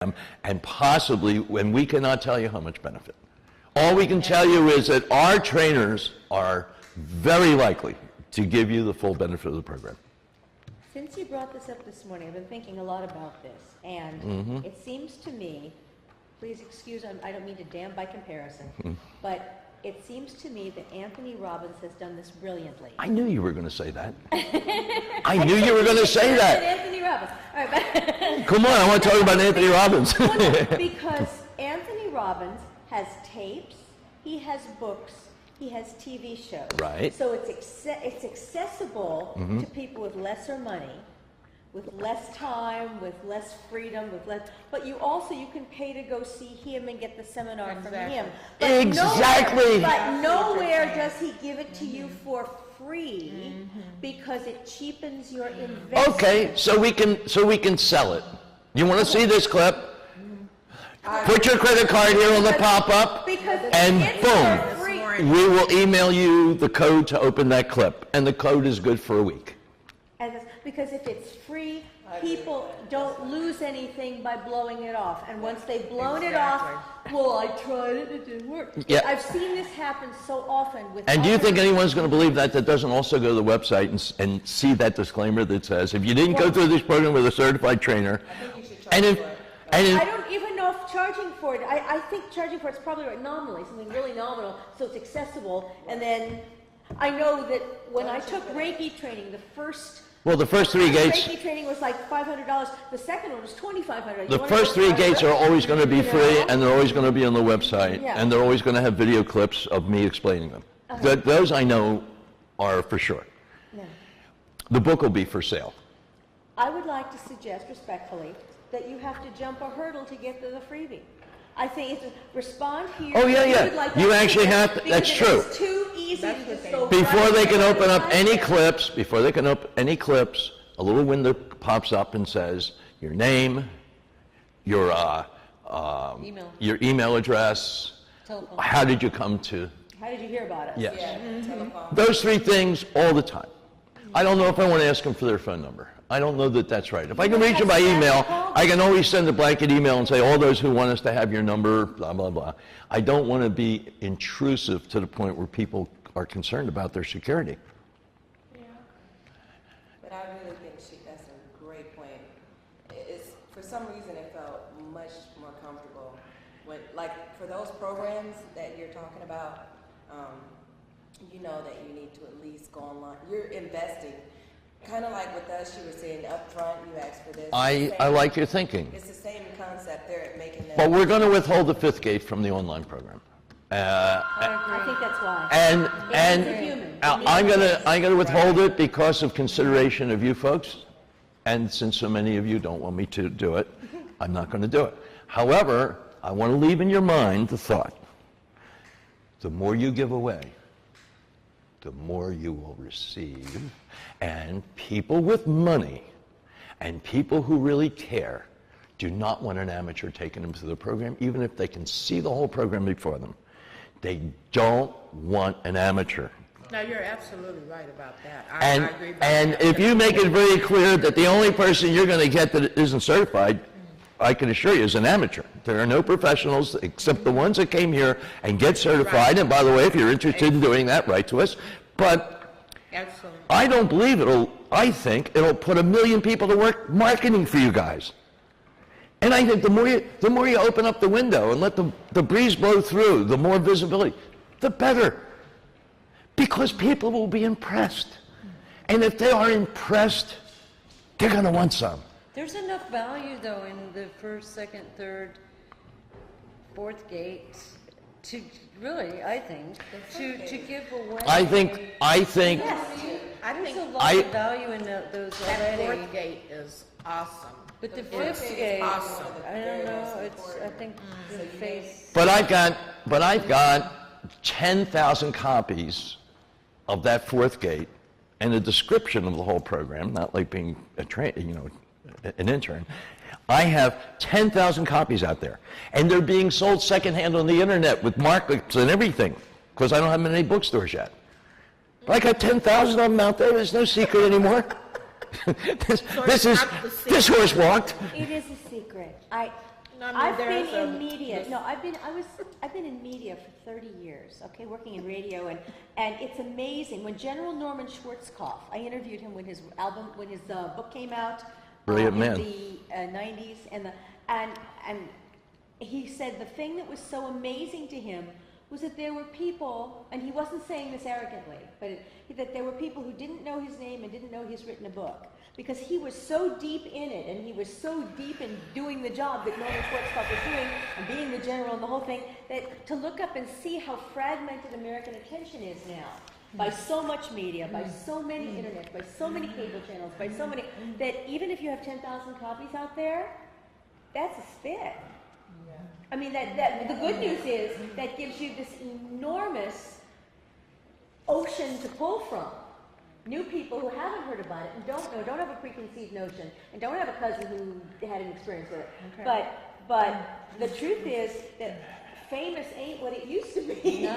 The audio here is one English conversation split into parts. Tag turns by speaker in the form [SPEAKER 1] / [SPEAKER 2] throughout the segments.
[SPEAKER 1] and possibly, when we cannot tell you how much benefit. All we can tell you is that our trainers are very likely to give you the full benefit of the program.
[SPEAKER 2] Since you brought this up this morning, I've been thinking a lot about this, and it seems to me, please excuse, I don't mean to damn by comparison, but it seems to me that Anthony Robbins has done this brilliantly.
[SPEAKER 1] I knew you were going to say that. I knew you were going to say that.
[SPEAKER 2] Anthony Robbins. All right,
[SPEAKER 1] Come on, I want to talk about Anthony Robbins.
[SPEAKER 2] Because Anthony Robbins has tapes, he has books, he has TV shows.
[SPEAKER 1] Right.
[SPEAKER 2] So it's accessible to people with lesser money, with less time, with less freedom, but you can pay to go see him and get the seminar from him. But
[SPEAKER 1] exactly.
[SPEAKER 2] But nowhere does he give it to you for free because it cheapens your investment.
[SPEAKER 1] Okay, so we can sell it. You want to see this clip? Put your credit card here on the pop-up, and boom, we will email you the code to open that clip, and the code is good for a week.
[SPEAKER 2] Because if it's free, people don't lose anything by blowing it off. And once they've blown it off, well, I tried it, it didn't work.
[SPEAKER 1] Yeah.
[SPEAKER 2] I've seen this happen so often with
[SPEAKER 1] And do you think anyone's going to believe that doesn't also go to the website and see that disclaimer that says, if you didn't go through this program with a certified trainer,
[SPEAKER 2] I don't even know if charging for it, I think charging for it's probably right nominally, something really nominal, so it's accessible. And then I know that when I took Reiki training, the first 3 gates. Reiki training was like $500. The second one was $2,500.
[SPEAKER 1] The first 3 gates are always going to be free, and they're always going to be on the website, and they're always going to have video clips of me explaining them. Those I know are for sure. Yeah. The book will be for sale.
[SPEAKER 2] I would like to suggest respectfully that you have to jump a hurdle to get to the freebie. I think it's respond here.
[SPEAKER 1] Oh yeah.
[SPEAKER 2] Like
[SPEAKER 1] you actually have to. That's true.
[SPEAKER 2] It's too easy to
[SPEAKER 1] before they can open up any clips, a little window pops up and says your name, your email address, telephone. How did you
[SPEAKER 2] hear about it?
[SPEAKER 1] Yes.
[SPEAKER 2] Yeah.
[SPEAKER 1] Those 3 things all the time. I don't know if I want to ask them for their phone number. I don't know that that's right. If I can reach them by email, I can always send a blanket email and say, all those who want us to have your number, blah, blah, blah. I don't want to be intrusive to the point where people are concerned about their security.
[SPEAKER 3] Yeah. But I really think that's a great point. For some reason, it felt much more comfortable when, like, for those programs that you're talking about, you know that you need to at least go online. You're investing. Kind of like with us, you were saying up front, you asked for this.
[SPEAKER 1] I like your thinking.
[SPEAKER 3] It's the same concept. They're making that.
[SPEAKER 1] But we're going to withhold the 5th gate from the online program.
[SPEAKER 2] I think that's why.
[SPEAKER 1] And I'm going to withhold it because of consideration of you folks. And since so many of you don't want me to do it, I'm not going to do it. However, I want to leave in your mind the thought: the more you give away, the more you will receive. And people with money and people who really care do not want an amateur taking them through the program, even if they can see the whole program before them. They don't want an amateur.
[SPEAKER 4] No, you're absolutely right about that. I agree about
[SPEAKER 1] and
[SPEAKER 4] that.
[SPEAKER 1] If you make it very clear that the only person you're going to get that isn't certified, I can assure you, is an amateur. There are no professionals except the ones that came here and get certified. Right. And by the way, if you're interested in doing that, write to us. But
[SPEAKER 4] absolutely.
[SPEAKER 1] I don't believe I think it'll put 1 million people to work marketing for you guys. And I think the more you open up the window and let the breeze blow through, the more visibility, the better. Because people will be impressed. And if they are impressed, they're going to want some.
[SPEAKER 5] There's enough value, though, in the 1st, 2nd, 3rd, 4th gates to really, I think, to give away.
[SPEAKER 1] I think.
[SPEAKER 5] Yes. There's a lot of value in those
[SPEAKER 4] That
[SPEAKER 5] already.
[SPEAKER 4] 4th gate is awesome.
[SPEAKER 5] But the 5th gate,
[SPEAKER 4] awesome.
[SPEAKER 5] I don't know. I think the face.
[SPEAKER 1] But I've got 10,000 copies of that 4th gate and a description of the whole program, not like being an intern. I have 10,000 copies out there, and they're being sold secondhand on the internet with markups and everything, because I don't have them in any bookstores yet. But I got 10,000 of them out there. There's no secret anymore. This horse walked.
[SPEAKER 2] It is a secret. I've been in media. No, I've been in media for 30 years. Okay, working in radio, and it's amazing. When General Norman Schwarzkopf, I interviewed him when his book came out.
[SPEAKER 1] Brilliant man.
[SPEAKER 2] In the 90s, and he said the thing that was so amazing to him was that there were people, and he wasn't saying this arrogantly, but that there were people who didn't know his name and didn't know he's written a book. Because he was so deep in it, and he was so deep in doing the job that Norman Schwarzkopf was doing, and being the general and the whole thing, that to look up and see how fragmented American attention is now, by so much media, by so many internet, by so many cable channels, by so many, that even if you have 10,000 copies out there, that's a spit. I mean, that the good news is that gives you this enormous ocean to pull from. New people who haven't heard about it and don't know, don't have a preconceived notion, and don't have a cousin who had an experience with it. Okay. But the truth is that famous ain't what it used to be. No.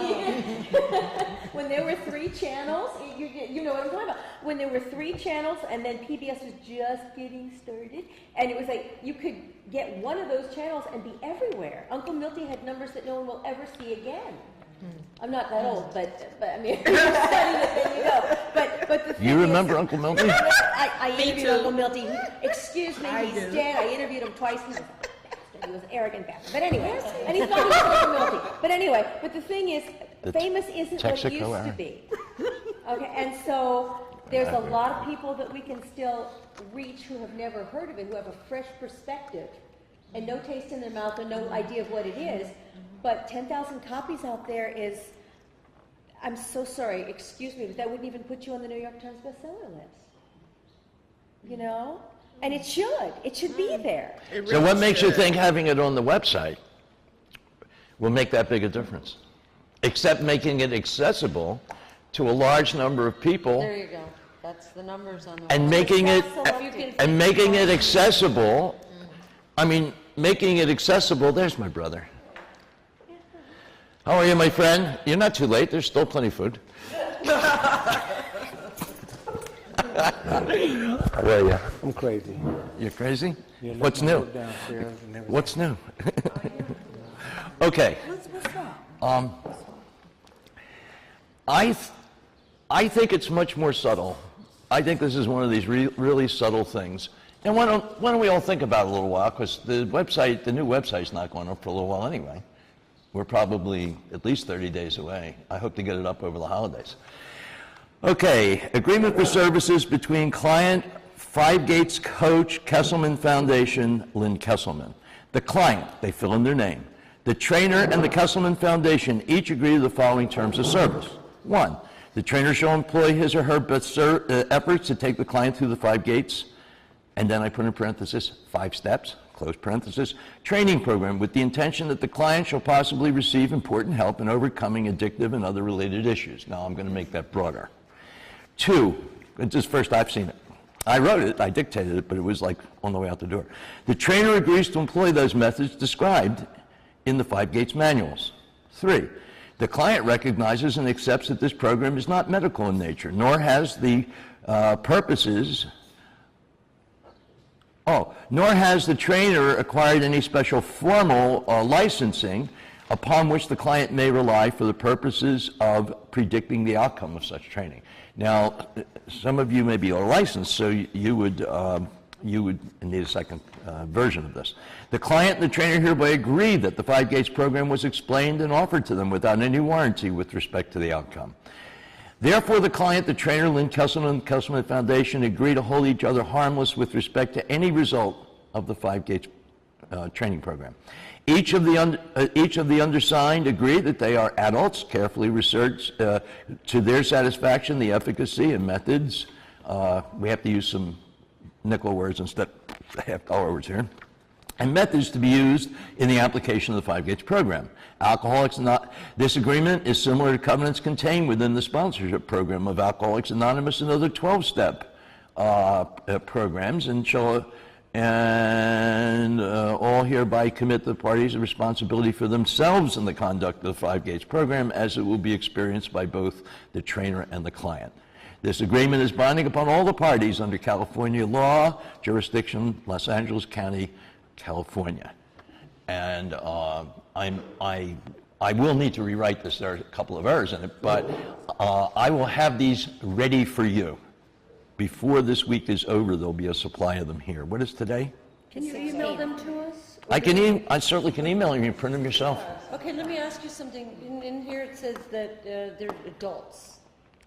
[SPEAKER 2] When there were 3 channels, you know what I'm talking about. When there were 3 channels, and then PBS was just getting started, and it was like you could get one of those channels and be everywhere. Uncle Milty had numbers that no one will ever see again. I'm not that old, but I mean, if you're studying it, then you know. But the thing
[SPEAKER 1] You remember
[SPEAKER 2] is,
[SPEAKER 1] Uncle Milty?
[SPEAKER 2] I interviewed Uncle Milty. Excuse me, he's dead. I interviewed him twice. He was a bastard. He was an arrogant bastard. But anyway, and he thought he was Uncle Milty. But anyway, but the thing is, famous isn't what it used to be. Okay, and so there's a lot of people that we can still reach who have never heard of it, who have a fresh perspective and no taste in their mouth and no idea of what it is. But 10,000 copies out there is, I'm so sorry, excuse me, but that wouldn't even put you on the New York Times bestseller list. You know? And it should be there.
[SPEAKER 1] So what makes you think having it on the website will make that big a difference? Except making it accessible to a large number of people.
[SPEAKER 5] There you go. That's the numbers on the
[SPEAKER 1] And making it accessible. I mean, making it accessible. There's my brother. How are you, my friend? You're not too late. There's still plenty of food. How are you?
[SPEAKER 6] I'm crazy.
[SPEAKER 1] You're crazy?
[SPEAKER 6] Yeah,
[SPEAKER 1] What's new?
[SPEAKER 6] Downstairs and everything.
[SPEAKER 1] What's new? Okay. I think it's much more subtle. I think this is one of these really subtle things. And why don't we all think about it a little while? Because the new website's not going up for a little while anyway. We're probably at least 30 days away. I hope to get it up over the holidays. Okay, agreement for services between client, Five Gates coach, Kesselman Foundation, Lynn Kesselman. The client, they fill in their name. The trainer and the Kesselman Foundation each agree to the following terms of service. 1, the trainer shall employ his or her best efforts to take the client through the 5 gates, and then I put in parenthesis, 5 steps, close parenthesis, training program with the intention that the client shall possibly receive important help in overcoming addictive and other related issues. Now I'm going to make that broader. 2, this is first I've seen it. I wrote it, I dictated it, but it was like on the way out the door. The trainer agrees to employ those methods described in the 5 gates manuals. 3, the client recognizes and accepts that this program is not medical in nature, nor has the nor has the trainer acquired any special formal licensing upon which the client may rely for the purposes of predicting the outcome of such training. Now, some of you may be licensed, so you would need a second version of this. The client and the trainer hereby agree that the 5 gates program was explained and offered to them without any warranty with respect to the outcome. Therefore, the client, the trainer, Lynn Kesselman, and the Kesselman Foundation agree to hold each other harmless with respect to any result of the 5 gates training program. Each of the undersigned agree that they are adults, carefully research to their satisfaction the efficacy and methods. We have to use some nickel words instead of half-dollar words here. And methods to be used in the application of the 5 gates program. This agreement is similar to covenants contained within the sponsorship program of Alcoholics Anonymous and other 12-step programs, and all hereby commit the parties a responsibility for themselves in the conduct of the 5 gates program, as it will be experienced by both the trainer and the client. This agreement is binding upon all the parties under California law, jurisdiction, Los Angeles County, California. And I will need to rewrite this. There are a couple of errors in it, but I will have these ready for you. Before this week is over, there'll be a supply of them here. What is today?
[SPEAKER 5] Can you email them to us?
[SPEAKER 1] I certainly can email them. You can print them yourself.
[SPEAKER 5] Okay, let me ask you something. In here it says that they're adults.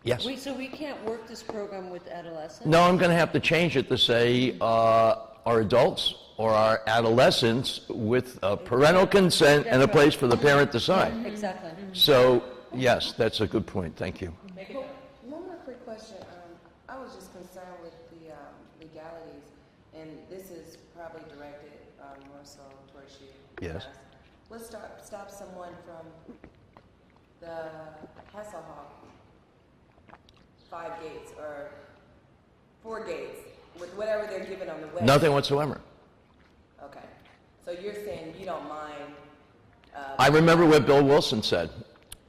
[SPEAKER 1] Yes.
[SPEAKER 5] So we can't work this program with adolescents?
[SPEAKER 1] No, I'm going to have to change it to say our adults or our adolescents with parental consent and a place for the parent to sign.
[SPEAKER 5] Exactly.
[SPEAKER 1] So, yes, that's a good point. Thank you.
[SPEAKER 3] One more quick question. I was just concerned with the legalities, and this is probably directed more so towards you.
[SPEAKER 1] Yes.
[SPEAKER 3] Let's stop someone from the Hasselhoff 5 gates or 4 gates with whatever they're given on the web.
[SPEAKER 1] Nothing whatsoever.
[SPEAKER 3] Okay. So you're saying you don't mind.
[SPEAKER 1] I remember what Bill Wilson said.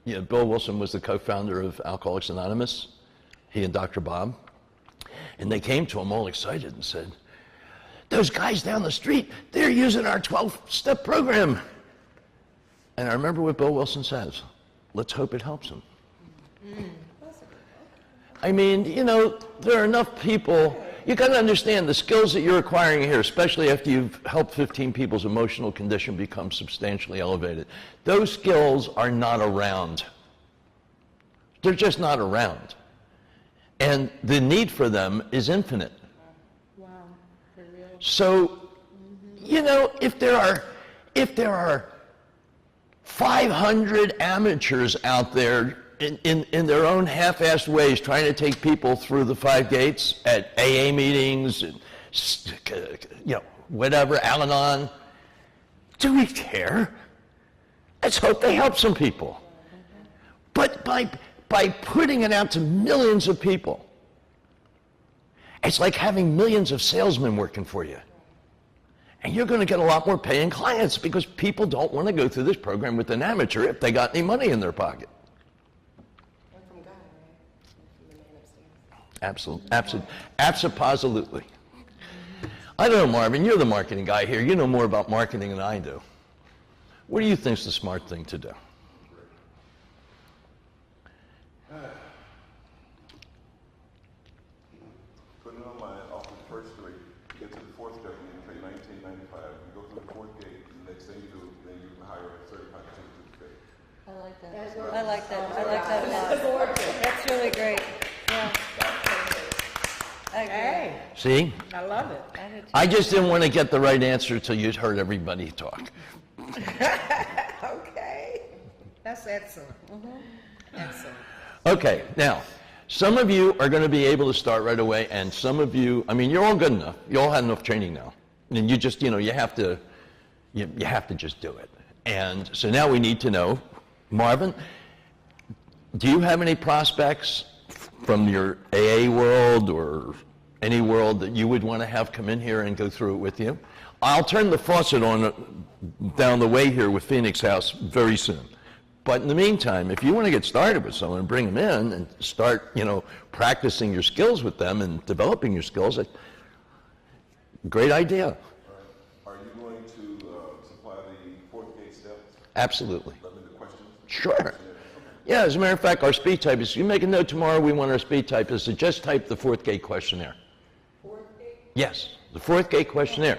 [SPEAKER 1] Yeah, Bill Wilson was the co-founder of Alcoholics Anonymous, he and Dr. Bob. And they came to him all excited and said, those guys down the street, they're using our 12-step program. And I remember what Bill Wilson says, let's hope it helps them. I mean, you know, there are enough people. You got to understand the skills that you're acquiring here, especially after you've helped 15 people's emotional condition become substantially elevated. Those skills are not around. They're just not around. And the need for them is infinite.
[SPEAKER 4] Wow, for real.
[SPEAKER 1] So, you know, if there are 500 amateurs out there in their own half-assed ways trying to take people through the 5 gates at AA meetings and, you know, whatever, Al-Anon, do we care? Let's hope they help some people. But by putting it out to millions of people, it's like having millions of salesmen working for you. And you're going to get a lot more paying clients because people don't want to go through this program with an amateur if they got any money in their pocket.
[SPEAKER 3] And from God, right? From the man
[SPEAKER 1] Absolutely.
[SPEAKER 3] upstairs.
[SPEAKER 1] Absolutely. I don't know, Marvin, you're the marketing guy here. You know more about marketing than I do. What do you think is the smart thing to do?
[SPEAKER 6] Putting online off the first 3, get to the 4th step, and you pay $19.95. You go through the 4th gate, and the next thing you do, then you hire a certified certificate.
[SPEAKER 5] I like that. I like that. I like that a lot. That's really great. Yeah. I agree.
[SPEAKER 4] Hey,
[SPEAKER 1] See?
[SPEAKER 4] I love it.
[SPEAKER 5] I do too.
[SPEAKER 1] I just didn't want to get the right answer until you heard everybody talk.
[SPEAKER 4] Okay. That's excellent. Excellent.
[SPEAKER 1] Okay, now, some of you are going to be able to start right away, and some of you, I mean, you're all good enough. You all had enough training now. And you just, you know, you have to just do it. And so now we need to know, Marvin, do you have any prospects from your AA world or any world that you would want to have come in here and go through it with you? I'll turn the faucet on down the way here with Phoenix House very soon. But in the meantime, if you want to get started with someone and bring them in and start, you know, practicing your skills with them and developing your skills, great idea.
[SPEAKER 6] Are you going to supply the 4th gate steps?
[SPEAKER 1] Absolutely.
[SPEAKER 6] Let me the questions.
[SPEAKER 1] Sure. Yeah, as a matter of fact, our speed typist, you make a note tomorrow, we want our speed typist to just type the 4th gate questionnaire.
[SPEAKER 3] 4th gate?
[SPEAKER 1] Yes, the 4th gate questionnaire.